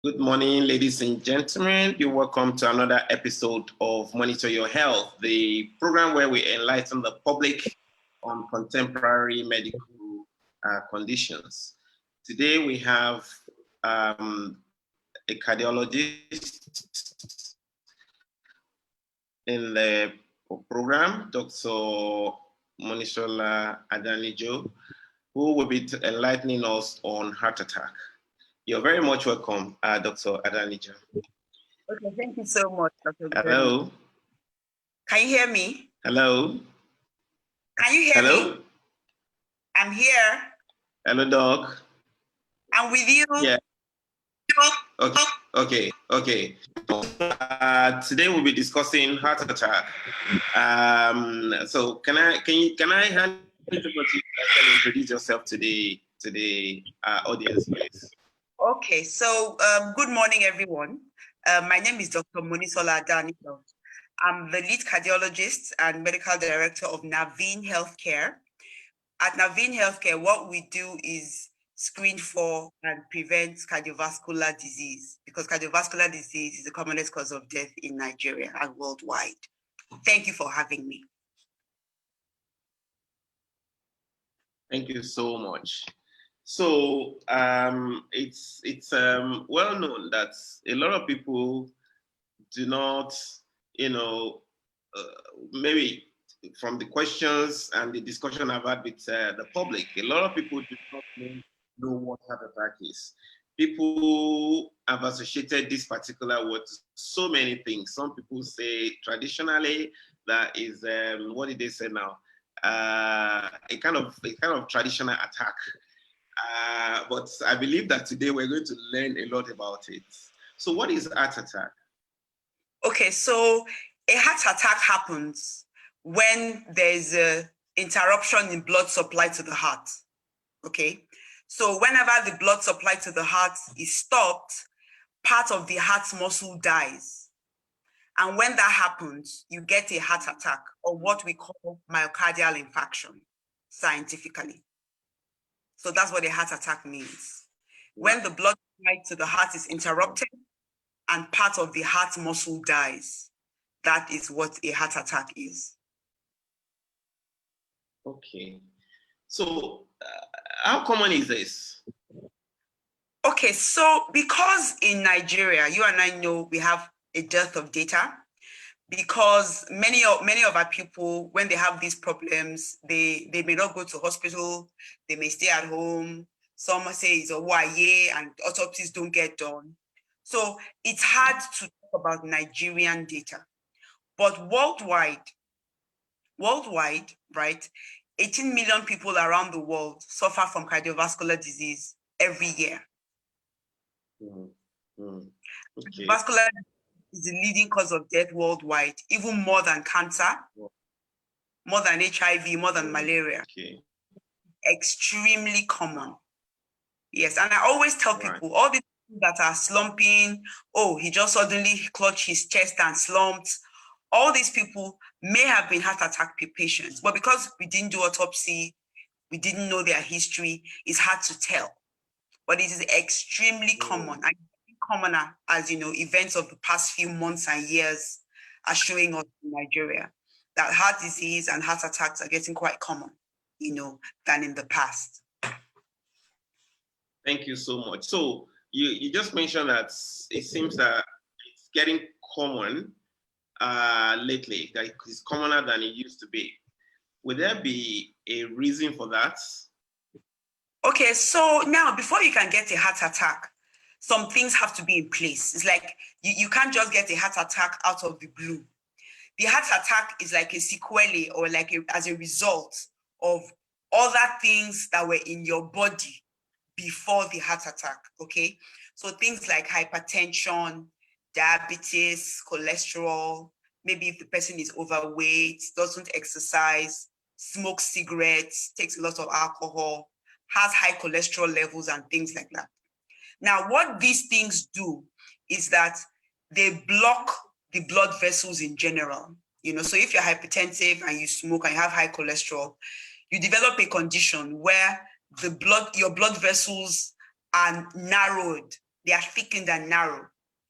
Good morning, ladies and gentlemen. You're welcome to another episode of Monitor Your Health, the program where we enlighten the public on contemporary medical conditions. Today we have a cardiologist in the program, Dr. Monisola Adanijo, who will be enlightening us on heart attack. You're very much welcome, Dr. Adanijo. Okay, thank you so much, Dr. Hello. Ogunremi. Can you hear me? Hello. Can you hear Hello? me? I'm here. Hello, Doc. I'm with you. Yeah. Okay. Today we'll be discussing heart attack. So can I hand it over to you? Can you introduce yourself to the audience, please? Okay, so good morning, everyone. My name is Dr. Monisola Adanijo. I'm the lead cardiologist and medical director of Naveen Healthcare. At Naveen Healthcare, what we do is screen for and prevent cardiovascular disease, because cardiovascular disease is the commonest cause of death in Nigeria and worldwide. Thank you for having me. Thank you so much. So it's well known that a lot of people do not, maybe from the questions and the discussion I've had with the public, a lot of people do not know what heart attack is. People have associated this particular word to so many things. Some people say traditionally that is, what did they say now? A kind of traditional attack. But I believe that today we're going to learn a lot about it. So what is heart attack? Okay, so a heart attack happens when there's an interruption in blood supply to the heart. Okay, so whenever the blood supply to the heart is stopped, part of the heart's muscle dies. And when that happens, you get a heart attack, or what we call myocardial infarction, scientifically. So that's what a heart attack means. When the blood supply to the heart is interrupted and part of the heart muscle dies, that is what a heart attack is. Okay. So how common is this? Okay, so because in Nigeria, you and I know we have a dearth of data, because many of our people, when they have these problems, they may not go to hospital, they may stay at home. Some say it's a YA and autopsies don't get done. So it's hard to talk about Nigerian data. But worldwide, right, 18 million people around the world suffer from cardiovascular disease every year. Okay. Cardiovascular is the leading cause of death worldwide, even more than cancer, more than HIV, more than malaria. Okay. Extremely common. Yes, and I always tell people, all the people that are slumping, oh, he just suddenly clutched his chest and slumped. All these people may have been heart attack patients, but because we didn't do autopsy, we didn't know their history, it's hard to tell. But it is extremely common. And commoner, as you know, events of the past few months and years are showing us in Nigeria that heart disease and heart attacks are getting quite common, than in the past. Thank you so much. So you just mentioned that it seems that it's getting common lately, that it's commoner than it used to be. Would there be a reason for that? Okay, so now before you can get a heart attack, some things have to be in place. It's like you can't just get a heart attack out of the blue. The heart attack is like a sequelae, or like as a result of other things that were in your body before the heart attack, okay? So things like hypertension, diabetes, cholesterol, maybe if the person is overweight, doesn't exercise, smokes cigarettes, takes a lot of alcohol, has high cholesterol levels and things like that. Now, what these things do is that they block the blood vessels in general. So if you're hypertensive and you smoke and you have high cholesterol, you develop a condition where your blood vessels are narrowed They are thickened and narrow,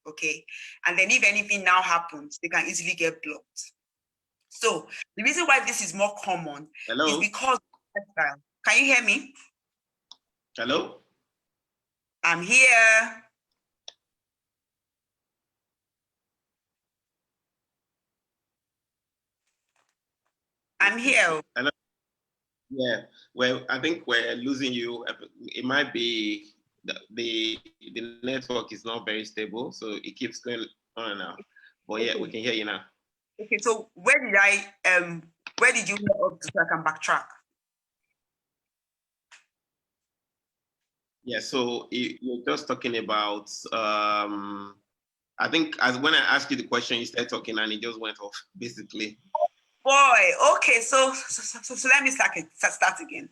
okay? And then if anything now happens, they can easily get blocked. So the reason why this is more common is because of lifestyle. Can you hear me? Hello? I'm here. I'm here. Hello? Yeah, well, I think we're losing you. It might be the network is not very stable, so it keeps going on and out. But yeah, we can hear you now. Okay, so where did you hear up to so I can backtrack? Yeah, so you're just talking about I think when I asked you the question, you started talking and it just went off, basically. Boy, okay, so let me start again.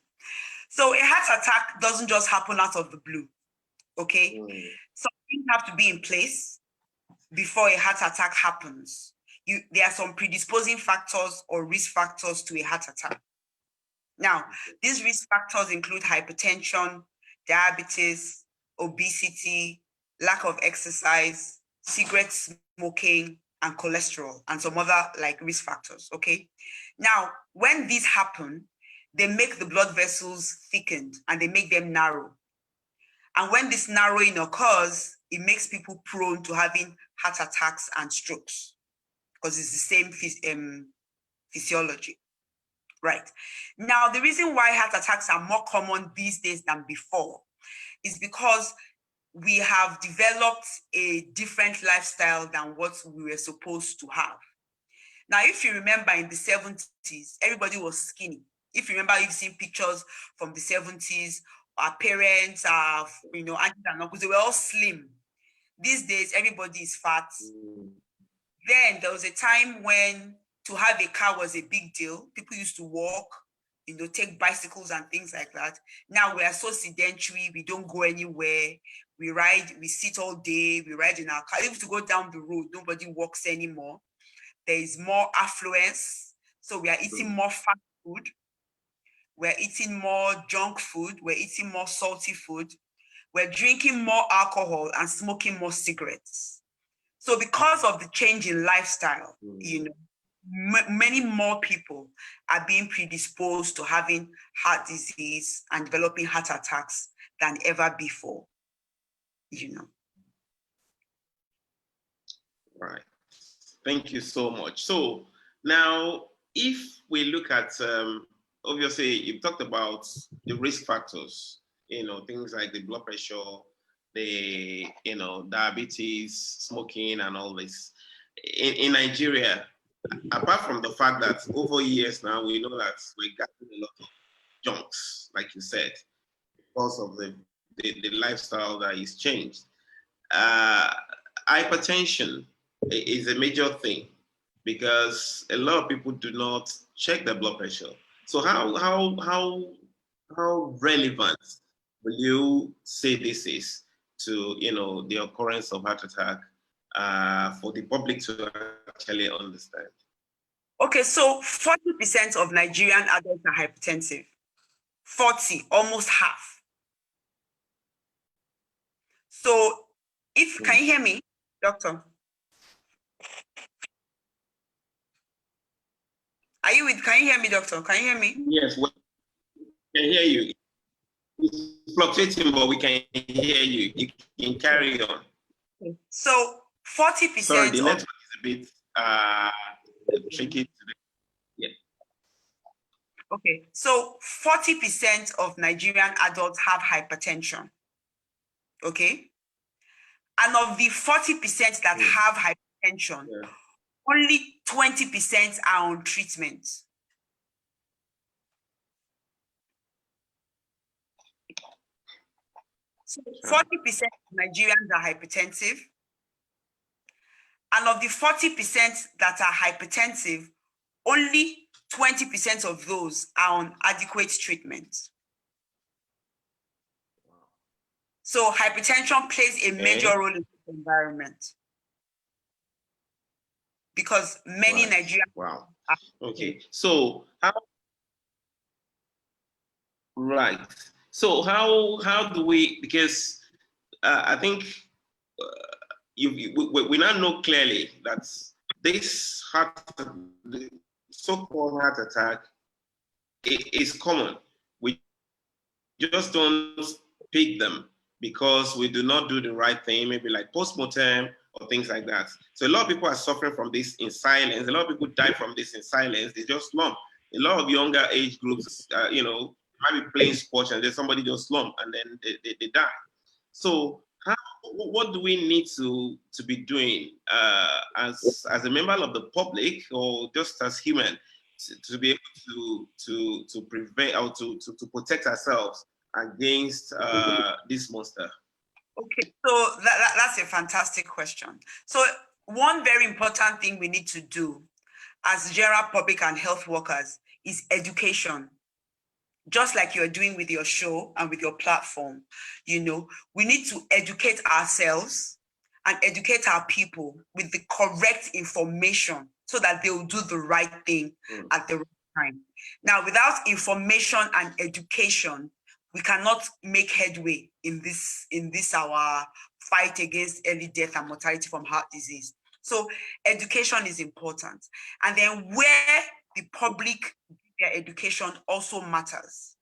So a heart attack doesn't just happen out of the blue, okay? Some things have to be in place before a heart attack happens. There are some predisposing factors or risk factors to a heart attack. Now, these risk factors include hypertension, diabetes, obesity, lack of exercise, cigarette smoking, and cholesterol, and some other like risk factors, okay? Now, when these happen, they make the blood vessels thickened and they make them narrow. And when this narrowing occurs, it makes people prone to having heart attacks and strokes because it's the same physiology. Right. Now, the reason why heart attacks are more common these days than before is because we have developed a different lifestyle than what we were supposed to have. Now, if you remember in the 70s, everybody was skinny. If you remember, you've seen pictures from the 70s, our parents, aunties and uncles, they were all slim. These days, everybody is fat. Then there was a time when to have a car was a big deal. People used to walk, take bicycles and things like that. Now we are so sedentary, we don't go anywhere. We ride, we sit all day, we ride in our car. If to go down the road, nobody walks anymore. There is more affluence. So we are eating more fast food. We're eating more junk food. We're eating more salty food. We're drinking more alcohol and smoking more cigarettes. So because of the change in lifestyle, many more people are being predisposed to having heart disease and developing heart attacks than ever before, Right. Thank you so much. So now, if we look at, obviously, you've talked about the risk factors, things like the blood pressure, the, diabetes, smoking, and all this. In Nigeria, apart from the fact that over years now, we know that we're getting a lot of junks, like you said, because of the lifestyle that is changed. Hypertension is a major thing because a lot of people do not check their blood pressure. So how relevant will you say this is to the occurrence of heart attack for the public to actually understand? Okay, so 40% of Nigerian adults are hypertensive. 40, almost half. So can you hear me, doctor? Can you hear me, doctor? Can you hear me? Yes, we can hear you. It's fluctuating, but we can hear you. You can carry on. Okay. So 40%. Sorry, the network is a bit tricky today. Yeah. Okay, so 40% of Nigerian adults have hypertension. Okay, and of the 40% that have hypertension, only 20% are on treatment. So 40% of Nigerians are hypertensive. And of the 40% that are hypertensive, only 20% of those are on adequate treatment. So hypertension plays a major role in this environment because many Nigerians. Wow. Okay. So how? Right. So how do we? Because I think we now know clearly that this the so-called heart attack is common. We just don't pick them because we do not do the right thing, maybe like post-mortem or things like that. So a lot of people are suffering from this in silence. A lot of people die from this in silence. They just slump. A lot of younger age groups, might be playing sports and then somebody just slump and then they die. So what do we need to be doing as a member of the public or just as human to be able to prevent or to protect ourselves against this monster? Okay, so that's a fantastic question. So one very important thing we need to do as general public and health workers is education. Just like you're doing with your show and with your platform, we need to educate ourselves and educate our people with the correct information so that they will do the right thing at the right time. Now, without information and education, we cannot make headway in this our fight against early death and mortality from heart disease. So education is important. And then where the public their education also matters,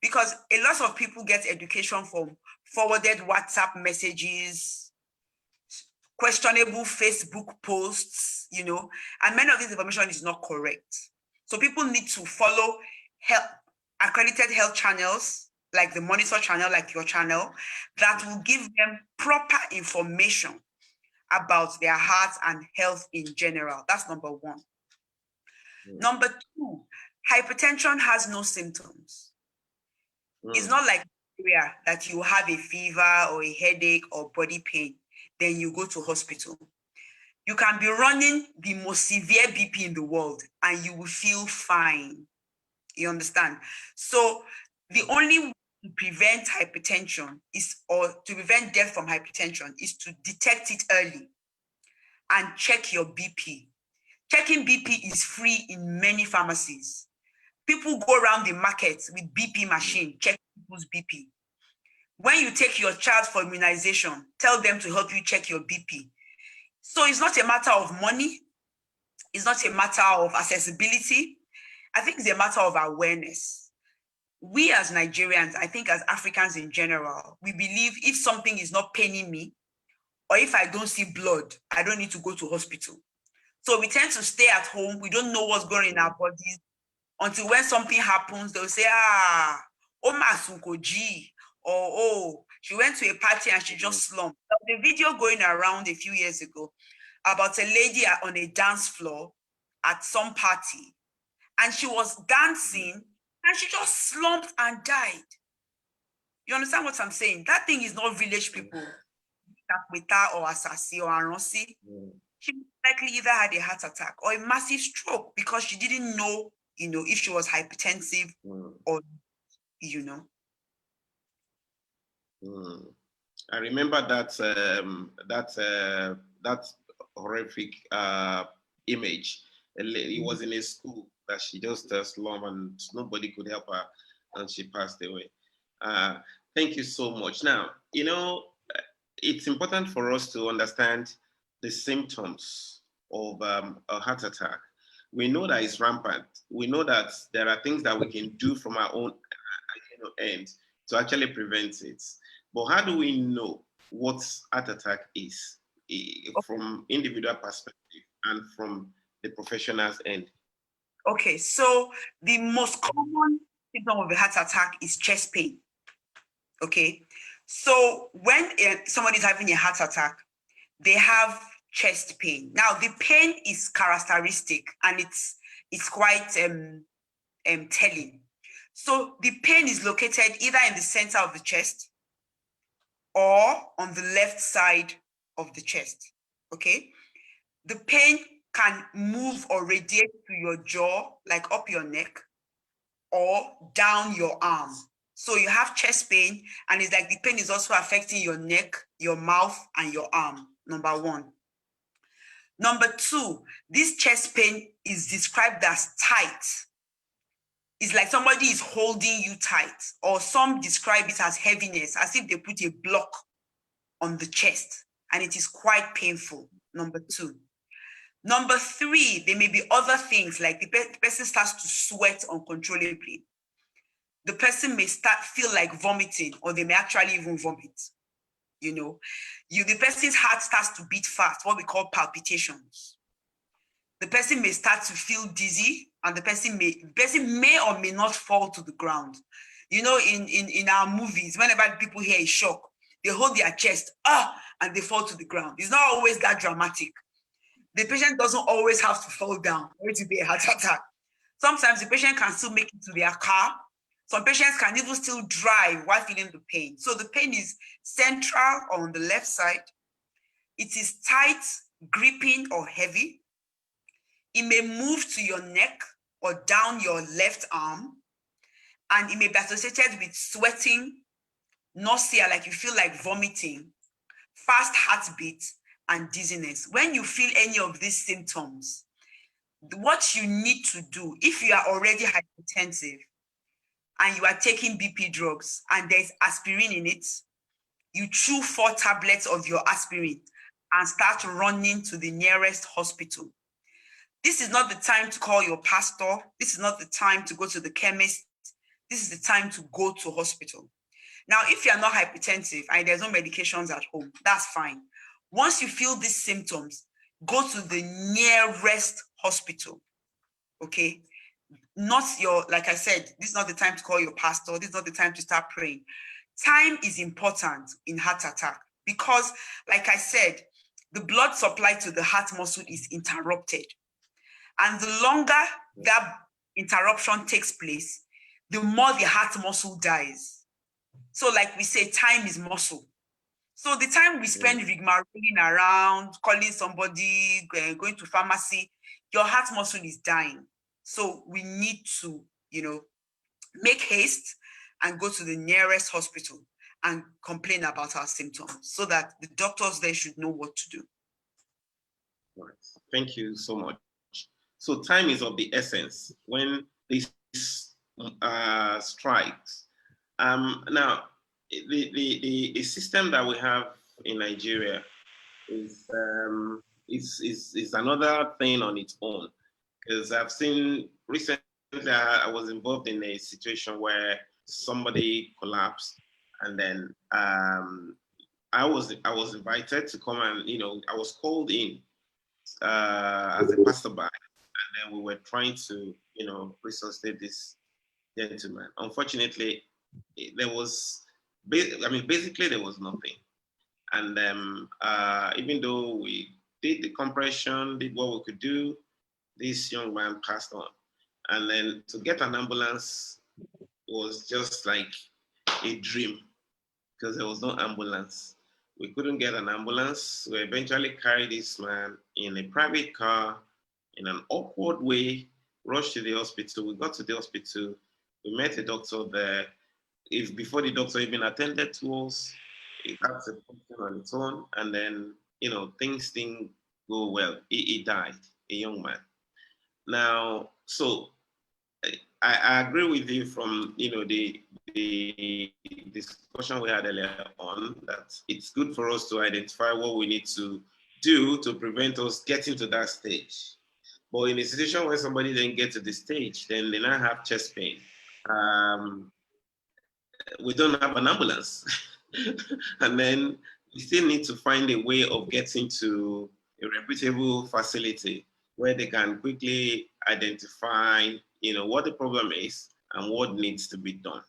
because a lot of people get education from forwarded WhatsApp messages, questionable Facebook posts, and many of this information is not correct. So people need to follow accredited health channels like the Monisola channel, like your channel, that will give them proper information about their heart and health in general. That's number one. Number two, hypertension has no symptoms. It's not like that you have a fever or a headache or body pain, then you go to hospital. You can be running the most severe BP in the world and you will feel fine. You understand? So the only way to prevent hypertension or to prevent death from hypertension is to detect it early and check your BP. Checking BP is free in many pharmacies. People go around the market with BP machine, check people's BP. When you take your child for immunization, tell them to help you check your BP. So it's not a matter of money. It's not a matter of accessibility. I think it's a matter of awareness. We as Nigerians, I think as Africans in general, we believe if something is not paining me, or if I don't see blood, I don't need to go to hospital. So we tend to stay at home. We don't know what's going on in our bodies until when something happens, they'll say, Oma Sunkoji, or oh, she went to a party and she just slumped. There was a video going around a few years ago about a lady on a dance floor at some party, and she was dancing and she just slumped and died. You understand what I'm saying? That thing is not village people, or Asasi or Aronsi. She likely either had a heart attack or a massive stroke because she didn't know, if she was hypertensive or, I remember that horrific image. It was in a school that she just slumped and nobody could help her and she passed away. Thank you so much. Now, it's important for us to understand the symptoms of a heart attack. We know that it's rampant. We know that there are things that we can do from our own end to actually prevent it. But how do we know what heart attack is from individual perspective and from the professional's end? Okay, so the most common symptom of a heart attack is chest pain. Okay, so when somebody is having a heart attack, they have chest pain. Now, the pain is characteristic and it's quite telling. So the pain is located either in the center of the chest or on the left side of the chest, okay? The pain can move or radiate to your jaw, like up your neck, or down your arm. So you have chest pain, and it's like the pain is also affecting your neck, your mouth, and your arm, number one. Number two, this chest pain is described as tight. It's like somebody is holding you tight, or some describe it as heaviness, as if they put a block on the chest, and it is quite painful, number 2. Number 3, there may be other things like the person starts to sweat uncontrollably. The person may feel like vomiting, or they may actually even vomit. The person's heart starts to beat fast, what we call palpitations. The person may start to feel dizzy, and the person may or may not fall to the ground. In our movies, whenever people hear a shock, they hold their chest, and they fall to the ground. It's not always that dramatic. The patient doesn't always have to fall down for it to be a heart attack. Sometimes the patient can still make it to their car. Some patients can even still drive while feeling the pain. So the pain is central or on the left side. It is tight, gripping, or heavy. It may move to your neck or down your left arm. And it may be associated with sweating, nausea, like you feel like vomiting, fast heartbeat, and dizziness. When you feel any of these symptoms, what you need to do, if you are already hypertensive and you are taking BP drugs and there's aspirin in it, you chew 4 tablets of your aspirin and start running to the nearest hospital. This is not the time to call your pastor. This is not the time to go to the chemist. This is the time to go to hospital. Now, if you're not hypertensive and there's no medications at home, that's fine. Once you feel these symptoms, go to the nearest hospital, okay? Like I said, this is not the time to call your pastor. This is not the time to start praying. Time is important in heart attack because, like I said, the blood supply to the heart muscle is interrupted. And the longer that interruption takes place, the more the heart muscle dies. So like we say, time is muscle. So the time we spend rigmaroling around, calling somebody, going to pharmacy, your heart muscle is dying. So we need to, make haste and go to the nearest hospital and complain about our symptoms so that the doctors there should know what to do. Right. Thank you so much. So time is of the essence when this strikes. Now, the system that we have in Nigeria is another thing on its own. Because I've seen recently, I was involved in a situation where somebody collapsed, and then I was invited to come and I was called in as a passerby, and then we were trying to resuscitate this gentleman. Unfortunately, there was basically there was nothing, and even though we did the compression, did what we could do, this young man passed on. And then to get an ambulance was just like a dream because there was no ambulance. We couldn't get an ambulance. We eventually carried this man in a private car in an awkward way, rushed to the hospital. We got to the hospital. We met a doctor there. Before the doctor even attended to us, it had a function on its own. And then, things didn't go well. He died, a young man. Now, so I agree with you from the discussion we had earlier on that it's good for us to identify what we need to do to prevent us getting to that stage. But in a situation where somebody didn't get to the stage, then they now have chest pain. We don't have an ambulance, and then we still need to find a way of getting to a reputable facility where they can quickly identify, what the problem is and what needs to be done.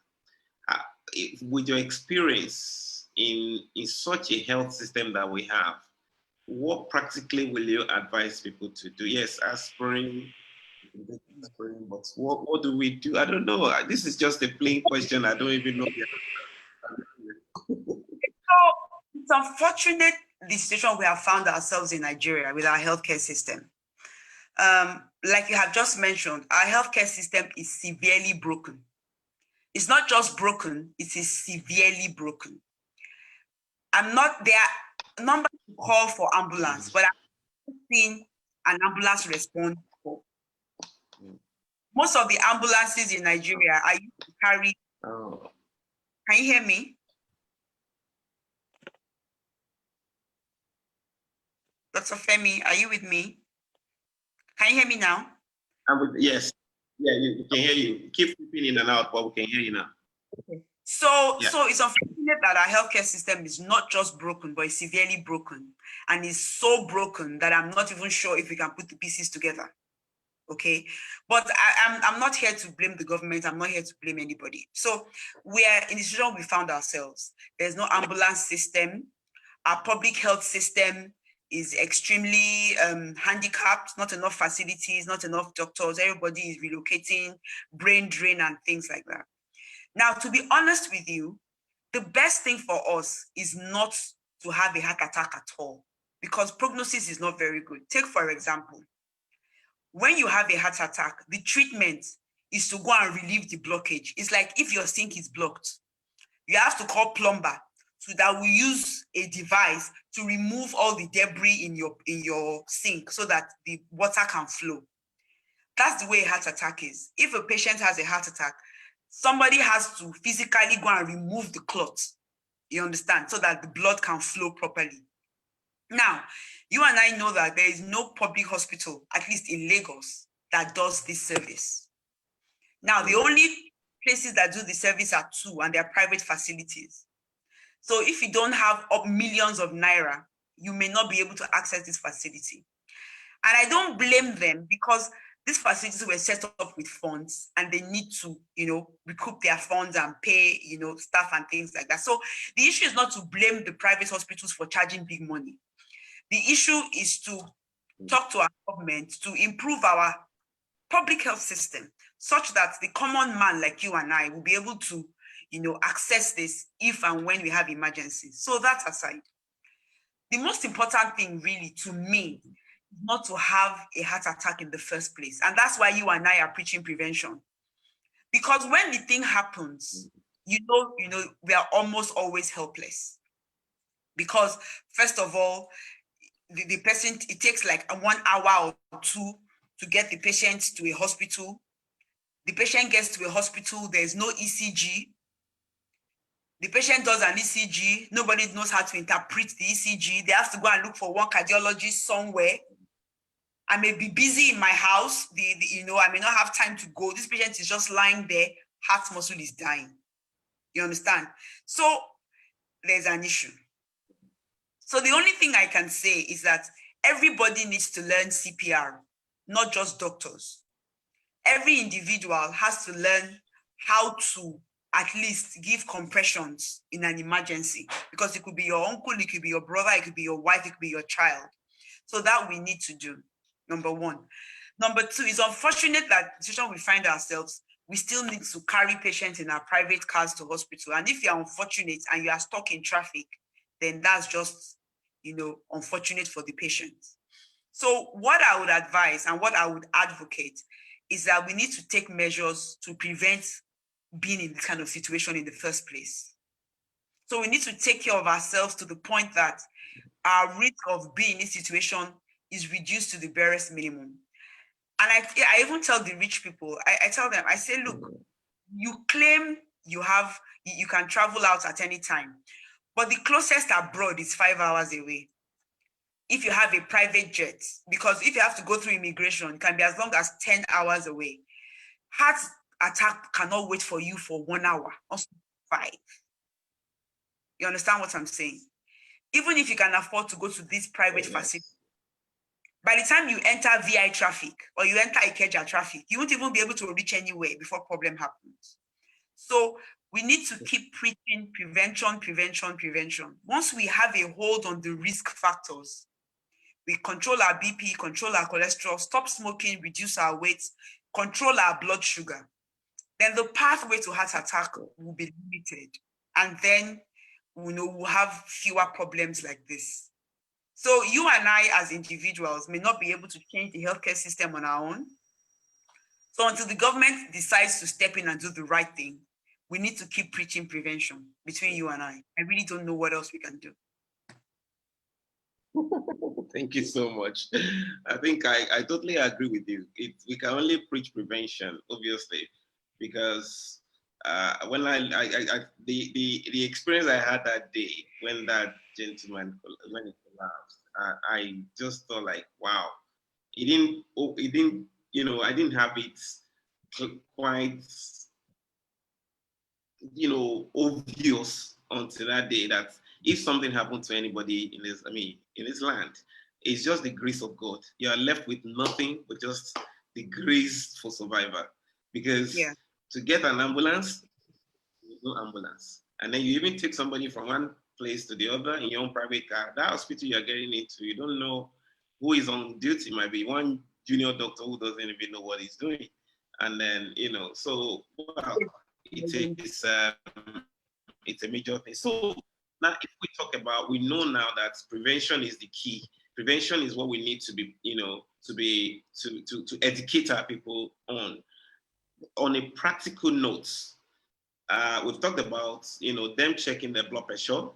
With your experience in such a health system that we have, what practically will you advise people to do? Yes, aspirin, but what do we do? I don't know. This is just a plain question. I don't even know. So it's unfortunate the situation we have found ourselves in Nigeria with our healthcare system. Like you have just mentioned, our healthcare system is severely broken. It's not just broken, it is severely broken. There are numbers to call for ambulance, but I've seen an ambulance respond before. Most of the ambulances in Nigeria are used to carry. Can you hear me? Dr. Femi, are you with me? Can you hear me now? Yes. Yeah, you can hear you. Keep flipping in and out, but we can hear you now. Okay. So it's unfortunate that our healthcare system is not just broken, but it's severely broken. And it's so broken that I'm not even sure if we can put the pieces together. Okay, but I'm not here to blame the government. I'm not here to blame anybody. So we are in the situation we found ourselves. There's no ambulance system. Our public health system is extremely handicapped, not enough facilities, not enough doctors. Everybody is relocating, brain drain and things like that. Now, to be honest with you, the best thing for us is not to have a heart attack at all, because prognosis is not very good. Take, for example, when you have a heart attack, the treatment is to go and relieve the blockage. It's like if your sink is blocked, you have to call plumber so that we use a device to remove all the debris in your sink so that the water can flow. That's the way a heart attack is. If a patient has a heart attack, somebody has to physically go and remove the clot, you understand, so that the blood can flow properly. Now, you and I know that there is no public hospital, at least in Lagos, that does this service. Now, the only places that do the service are two, and they're private facilities. So if you don't have millions of naira, you may not be able to access this facility. And I don't blame them, because these facilities were set up with funds and they need to, recoup their funds and pay, staff and things like that. So the issue is not to blame the private hospitals for charging big money. The issue is to talk to our government to improve our public health system such that the common man like you and I will be able to, access this if and when we have emergencies. So that aside, the most important thing really to me is not to have a heart attack in the first place. And that's why you and I are preaching prevention. Because when the thing happens, we are almost always helpless. Because first of all, the person, it takes like 1 hour or two to get the patient to a hospital. The patient gets to a hospital, there's no ECG. The patient does an ECG, nobody knows how to interpret the ECG. They have to go and look for one cardiologist somewhere. I may be busy in my house, I may not have time to go. This patient is just lying there, heart muscle is dying. You understand? So there's an issue. So the only thing I can say is that everybody needs to learn CPR, not just doctors. Every individual has to learn how to at least give compressions in an emergency, because it could be your uncle, it could be your brother, it could be your wife, it could be your child. So that we need to do, number one. Number two, it's unfortunate that the situation we find ourselves, we still need to carry patients in our private cars to hospital. And if you're unfortunate and you are stuck in traffic, then that's just, unfortunate for the patient. So what I would advise and what I would advocate is that we need to take measures to prevent being in this kind of situation in the first place. So we need to take care of ourselves to the point that our risk of being in this situation is reduced to the barest minimum. And I even tell the rich people, I tell them, I say, look, you claim you can travel out at any time, but the closest abroad is 5 hours away. If you have a private jet, because if you have to go through immigration, it can be as long as 10 hours away. Heart attack cannot wait for you for 1 hour, also 5. You understand what I'm saying? Even if you can afford to go to this private facility, by the time you enter VI traffic or you enter Ikeja traffic, you won't even be able to reach anywhere before problem happens. So we need to keep preaching prevention, prevention, prevention. Once we have a hold on the risk factors, we control our BP, control our cholesterol, stop smoking, reduce our weight, control our blood sugar, then the pathway to heart attack will be limited. And then we'll have fewer problems like this. So you and I as individuals may not be able to change the healthcare system on our own. So until the government decides to step in and do the right thing, we need to keep preaching prevention between you and I. I really don't know what else we can do. Thank you so much. I think I totally agree with you. We can only preach prevention, obviously, because when the experience I had that day when that gentleman, when it collapsed, I just thought like, wow, I didn't have it quite, obvious until that day that if something happened to anybody in this land, it's just the grace of God. You are left with nothing but just the grace for survival. Because to get an ambulance, there's no ambulance. And then you even take somebody from one place to the other in your own private car. That hospital you're getting into, you don't know who is on duty. It might be one junior doctor who doesn't even know what he's doing. And then, so wow, it's a major thing. So now if we talk about, we know now that prevention is the key. Prevention is what we need to be, to educate our people on. On a practical note, we've talked about, them checking their blood pressure.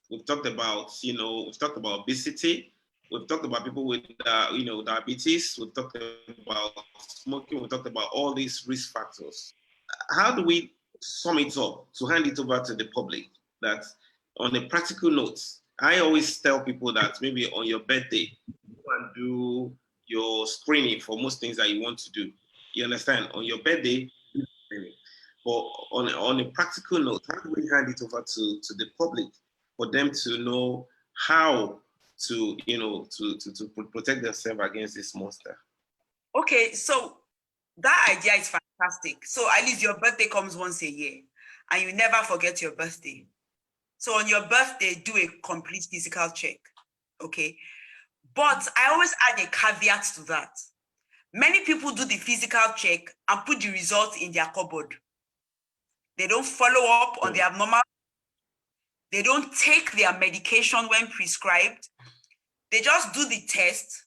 We've talked about, obesity. We've talked about people with, diabetes. We've talked about smoking. We've talked about all these risk factors. How do we sum it up to hand it over to the public that on a practical note, I always tell people that maybe on your birthday, you can do your screening for most things that you want to do. You understand? On your birthday, but on a practical note, how do we hand it over to the public for them to know how to, to protect themselves against this monster? Okay, so that idea is fantastic. So at least your birthday comes once a year and you never forget your birthday. So on your birthday, do a complete physical check, okay? But I always add a caveat to that. Many people do the physical check and put the results in their cupboard. They don't follow up on the abnormal. They don't take their medication when prescribed. They just do the test,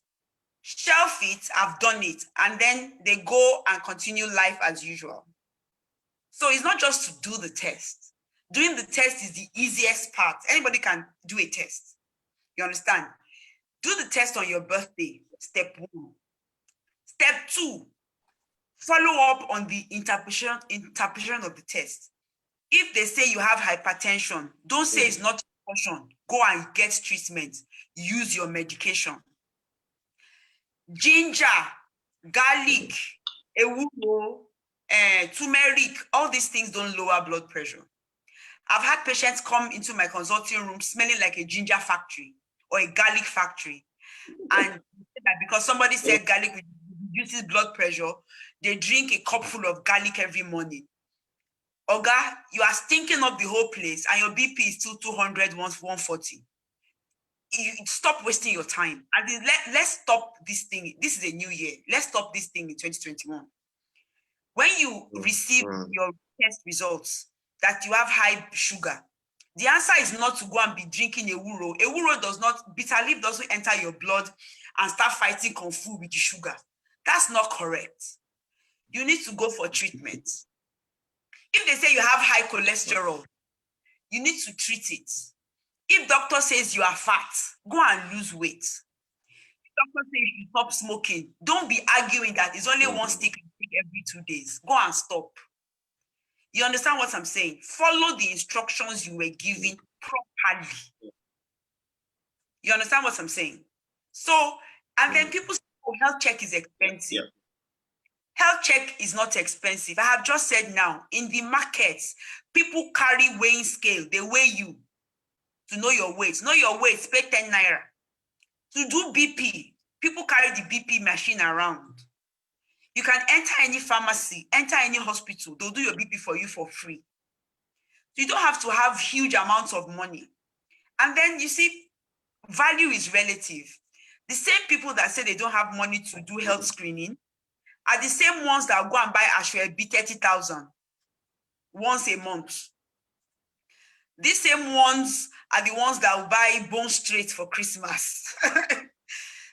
shelf it, I've done it, and then they go and continue life as usual. So it's not just to do the test. Doing the test is the easiest part. Anybody can do a test. You understand? Do the test on your birthday, step 1. Step 2, follow up on the interpretation of the test. If they say you have hypertension, don't say it's not caution. Go and get treatment. Use your medication. Ginger, garlic, ewuro, turmeric, all these things don't lower blood pressure. I've had patients come into my consulting room smelling like a ginger factory or a garlic factory. And because somebody said garlic reduces blood pressure, they drink a cup full of garlic every morning. Oga, you are stinking up the whole place and your BP is still 200, 140. Stop wasting your time. I mean, let's stop this thing. This is a new year. Let's stop this thing in 2021. When you receive your test results that you have high sugar, the answer is not to go and be drinking ewuro. Ewuro does not, bitter leaf doesn't enter your blood and start fighting kung fu with the sugar. That's not correct. You need to go for treatment. If they say you have high cholesterol, you need to treat it. If doctor says you are fat, go and lose weight. If doctor says you stop smoking, don't be arguing that it's only one stick every 2 days. Go and stop. You understand what I'm saying? Follow the instructions you were given properly. You understand what I'm saying? So, and then people say, oh, health check is expensive. Yeah. Health check is not expensive. I have just said now, in the markets, people carry weighing scale. They weigh you to know your weight. Know your weight, pay 10 naira. To do BP, people carry the BP machine around. You can enter any pharmacy, enter any hospital. They'll do your BP for you for free. So you don't have to have huge amounts of money. And then you see, value is relative. The same people that say they don't have money to do health screening are the same ones that go and buy Ashwebi 30,000 once a month. These same ones are the ones that will buy Bone Straight for Christmas.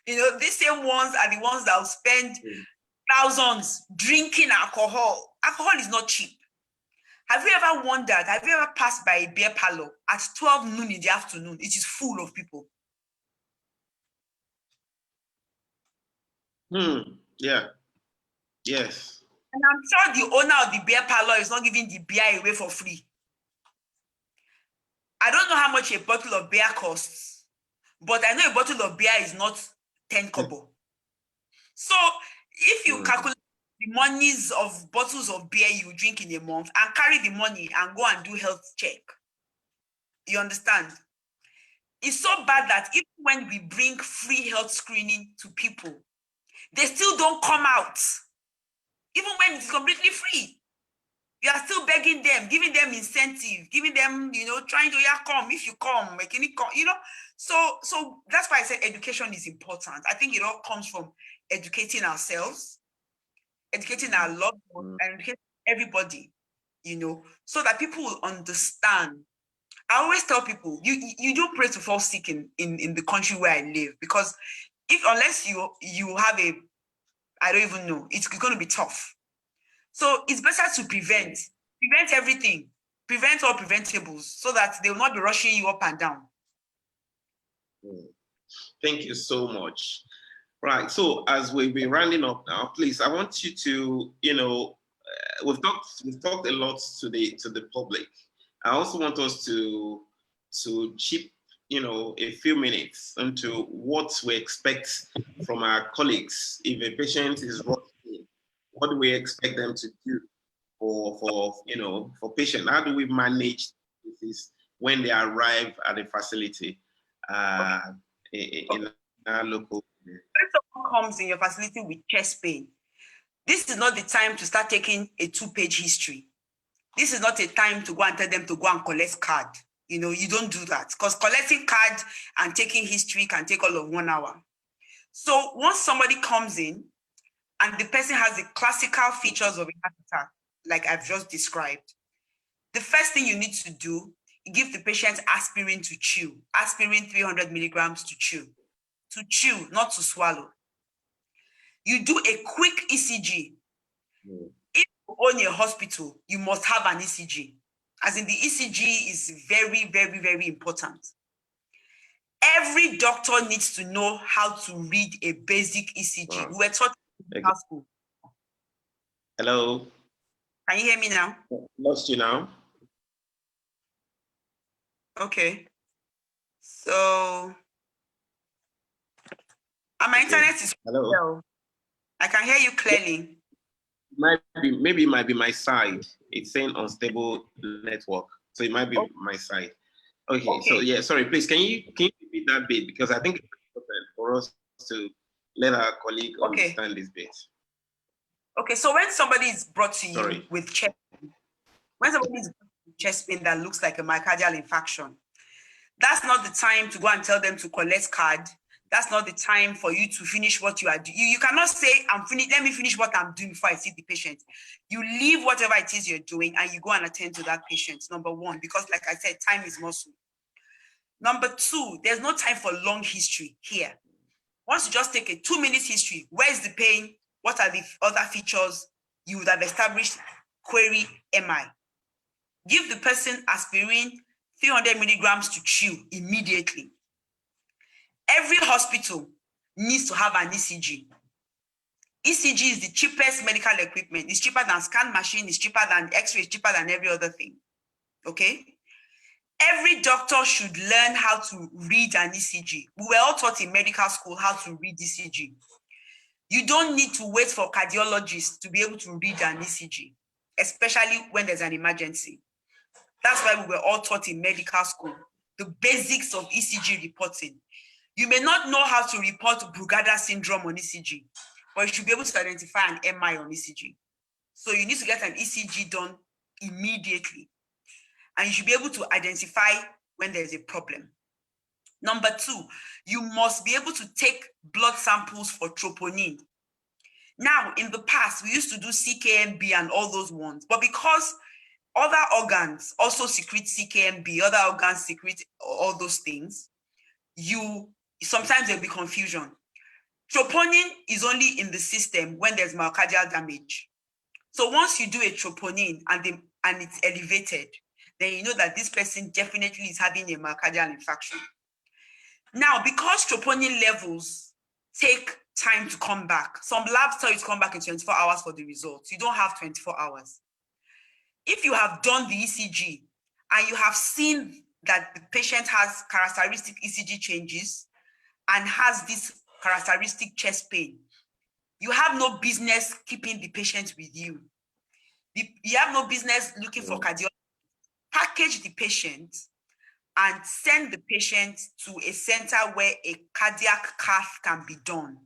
These same ones are the ones that will spend thousands drinking alcohol. Alcohol is not cheap. Have you ever wondered, have you ever passed by a beer parlor at 12 noon in the afternoon? It is full of people. Yeah. Yes. And I'm sure the owner of the beer parlor is not giving the beer away for free. I don't know how much a bottle of beer costs, but I know a bottle of beer is not 10 kobo. So if you calculate the monies of bottles of beer you drink in a month and carry the money and go and do health check, you understand? It's so bad that even when we bring free health screening to people, they still don't come out. Even when it's completely free, you are still begging them, giving them incentive, giving them, trying to, come, if you come, can you come, So that's why I said education is important. I think it all comes from educating ourselves, educating our loved ones, and educating everybody, so that people will understand. I always tell people, you don't pray to fall sick in the country where I live, because unless you have I don't even know, it's going to be tough. So it's better to prevent everything, prevent all preventables, so that they will not be rushing you up and down. Thank you so much. Right, so as we'll be rounding up now, please, I want you to, we've talked a lot to the public. I also want us to chip, a few minutes into what we expect from our colleagues. If a patient is rushing, what do we expect them to do for patient? How do we manage this when they arrive at the facility in our local? When someone comes in your facility with chest pain, this is not the time to start taking a 2-page history. This is not a time to go and tell them to go and collect card. You don't do that, because collecting card and taking history can take all of 1 hour. So once somebody comes in and the person has the classical features of a heart attack, like I've just described, the first thing you need to do is give the patient aspirin to chew. Aspirin 300 milligrams to chew. To chew, not to swallow. You do a quick ECG. If you own a hospital, you must have an ECG. As in, the ECG is very, very, very important. Every doctor needs to know how to read a basic ECG. Wow. We were taught in medical school. Hello? Can you hear me now? Lost you now. Okay. So, my internet is hello. well. I can hear you clearly. Maybe it might be my side. It's saying unstable network, so it might be my side. Okay. So yeah, sorry. Please, can you repeat that bit, because I think it's important for us to let our colleague understand this bit. Okay. So when somebody is brought to you with chest pain, chest pain that looks like a myocardial infarction, that's not the time to go and tell them to collect card. That's not the time for you to finish what you are doing. You cannot say, let me finish what I'm doing before I see the patient. You leave whatever it is you're doing and you go and attend to that patient, number one, because like I said, time is muscle. Number two, there's no time for long history here. Once you just take a 2-minute history, where's the pain? What are the other features? You would have established query MI. Give the person aspirin 300 milligrams to chew immediately. Every hospital needs to have an ECG. ECG is the cheapest medical equipment. It's cheaper than scan machine, it's cheaper than X-ray, it's cheaper than every other thing. Okay? Every doctor should learn how to read an ECG. We were all taught in medical school how to read ECG. You don't need to wait for cardiologists to be able to read an ECG, especially when there's an emergency. That's why we were all taught in medical school, the basics of ECG reporting. You may not know how to report Brugada syndrome on ECG, but you should be able to identify an MI on ECG. So you need to get an ECG done immediately. And you should be able to identify when there's a problem. Number two, you must be able to take blood samples for troponin. Now, in the past, we used to do CKMB and all those ones, but because other organs also secrete CKMB, other organs secrete all those things, sometimes there'll be confusion. Troponin is only in the system when there's myocardial damage. So once you do a troponin and it's elevated, then you know that this person definitely is having a myocardial infarction. Now, because troponin levels take time to come back, some labs tell you to come back in 24 hours for the results. You don't have 24 hours. If you have done the ECG and you have seen that the patient has characteristic ECG changes, and has this characteristic chest pain, you have no business keeping the patient with you. You have no business looking for cardiology. Package the patient and send the patient to a center where a cardiac cath can be done.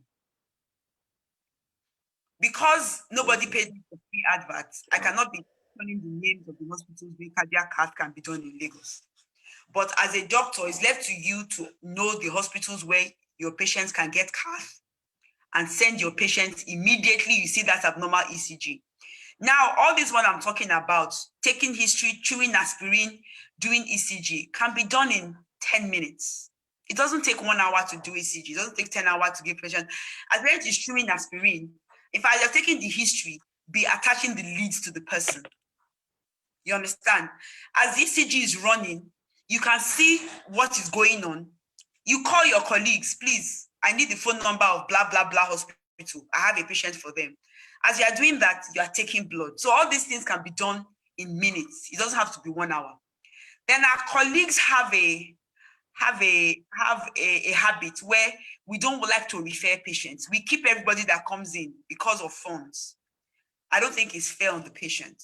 Because nobody paid me for free adverts, I cannot be telling the names of the hospitals where cardiac cath can be done in Lagos. But as a doctor, it's left to you to know the hospitals where your patients can get cath and send your patients immediately you see that abnormal ECG. Now, all this one I'm talking about, taking history, chewing aspirin, doing ECG, can be done in 10 minutes. It doesn't take 1 hour to do ECG. It doesn't take 10 hours to give patient. As well as chewing aspirin, if I are taking the history, be attaching the leads to the person. You understand? As the ECG is running, you can see what is going on. You call your colleagues, please, I need the phone number of blah, blah, blah hospital. I have a patient for them. As you are doing that, you are taking blood. So all these things can be done in minutes. It doesn't have to be 1 hour. Then our colleagues have a habit where we don't like to refer patients. We keep everybody that comes in because of funds. I don't think it's fair on the patient.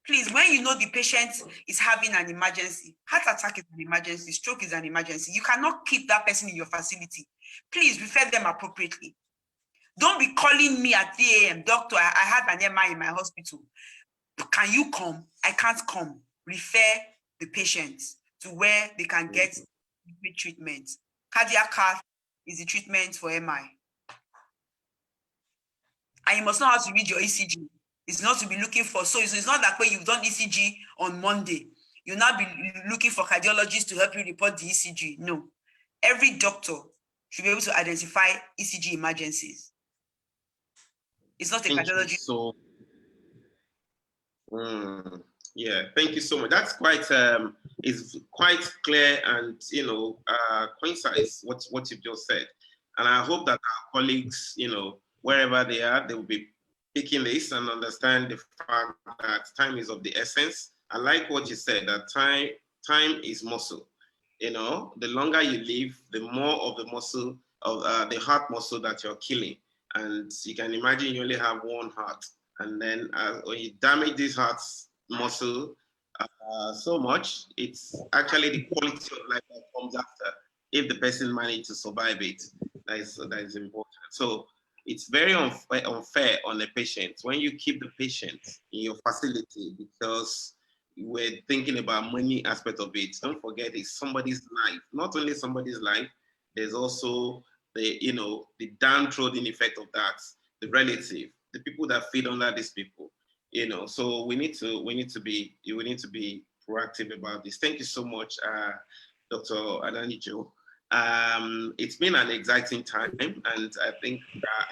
Please, when you know the patient is having an emergency, heart attack is an emergency, stroke is an emergency, you cannot keep that person in your facility. Please refer them appropriately. Don't be calling me at 3 a.m. Doctor, I have an MI in my hospital. Can you come? I can't come. Refer the patient to where they can get treatment. Cardiac cath is the treatment for MI. And you must know how to read your ECG. It's not to be looking for, so it's not that way you've done ECG on Monday. You'll not be looking for cardiologists to help you report the ECG. No. Every doctor should be able to identify ECG emergencies. It's not a cardiology. So, yeah, thank you so much. That's quite is quite clear and concise what you've just said. And I hope that our colleagues, wherever they are, they will be picking this and understand the fact that time is of the essence. I like what you said, that time is muscle. The longer you live, the more of the muscle of the heart muscle that you're killing. And you can imagine you only have one heart. And then when you damage this heart muscle so much, it's actually the quality of life that comes after if the person managed to survive it. That is important. So it's very unfair on the patient when you keep the patient in your facility because we're thinking about money aspect of it. Don't forget it's somebody's life. Not only somebody's life, there's also the downtrodden effect of that, the relative, the people that feed under these people. So we need to be proactive about this. Thank you so much, Dr. Adanijo. It's been an exciting time, and I think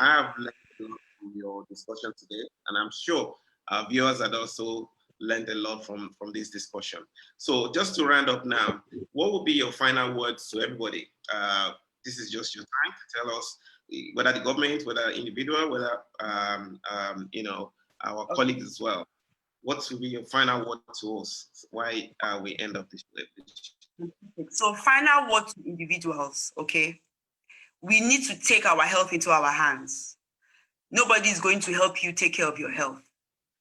I have learned a lot from your discussion today, and I'm sure our viewers had also learned a lot from this discussion. So just to round up now, what would be your final words to everybody? This is just your time to tell us whether the government, whether individual, whether our colleagues as well. What will be your final word to us? Why we end up this way? So final word to individuals, okay? We need to take our health into our hands. Nobody is going to help you take care of your health.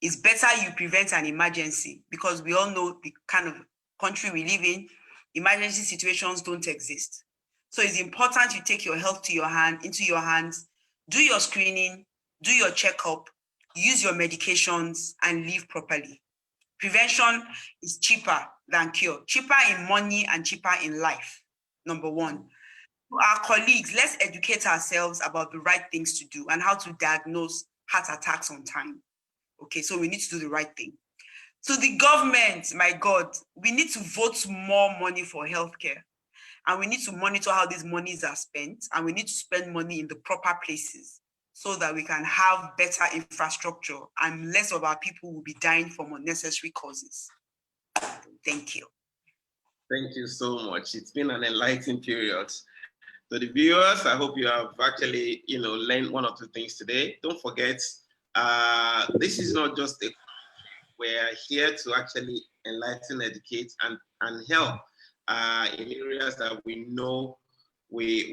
It's better you prevent an emergency because we all know the kind of country we live in, emergency situations don't exist. So it's important you take your health into your hands, do your screening, do your checkup, use your medications, and live properly. Prevention is cheaper than cure, cheaper in money and cheaper in life, number one. To our colleagues, let's educate ourselves about the right things to do and how to diagnose heart attacks on time. Okay, so we need to do the right thing. To the government, my God, we need to vote more money for healthcare. And we need to monitor how these monies are spent, and we need to spend money in the proper places so that we can have better infrastructure and less of our people will be dying from unnecessary causes. Thank you. Thank you so much. It's been an enlightening period. So the viewers, I hope you have actually, learned one or two things today. Don't forget, this is not just a, we're here to actually enlighten, educate, and help in areas that we know we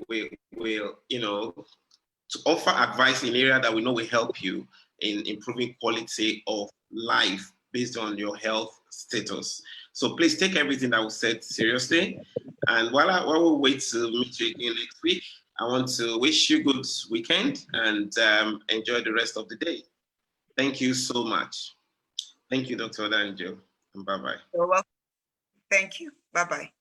will, you know, to offer advice in area that we know will help you in improving quality of life based on your health status. So please take everything that was said seriously. And while we wait to meet you again next week, I want to wish you good weekend and enjoy the rest of the day. Thank you so much. Thank you, Dr. Adanijo, and bye-bye. You're welcome. Thank you. Bye-bye.